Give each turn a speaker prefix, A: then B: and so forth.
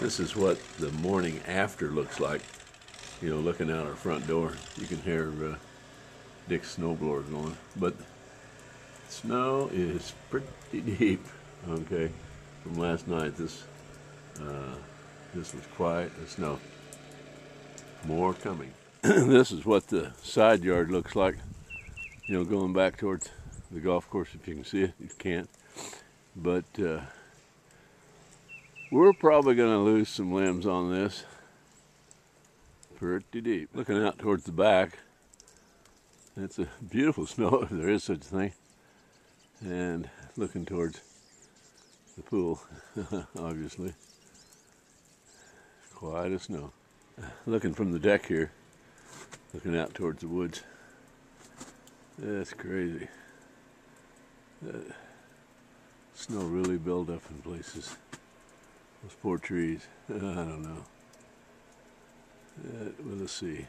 A: This is what the morning after looks like. You know, looking out our front door, you can hear Dick's snowblower going. But snow is pretty deep. Okay, from last night, this was quiet. The snow. More coming. This is what the side yard looks like. You know, going back towards the golf course, if you can see it. You can't. But we're probably going to lose some limbs on this. Pretty deep. Looking out towards the back, it's a beautiful snow, if there is such a thing. And looking towards the pool, obviously. Quite a snow. Looking from the deck here, looking out towards the woods. That's crazy. Snow really built up in places. Those poor trees. I don't know. We'll see.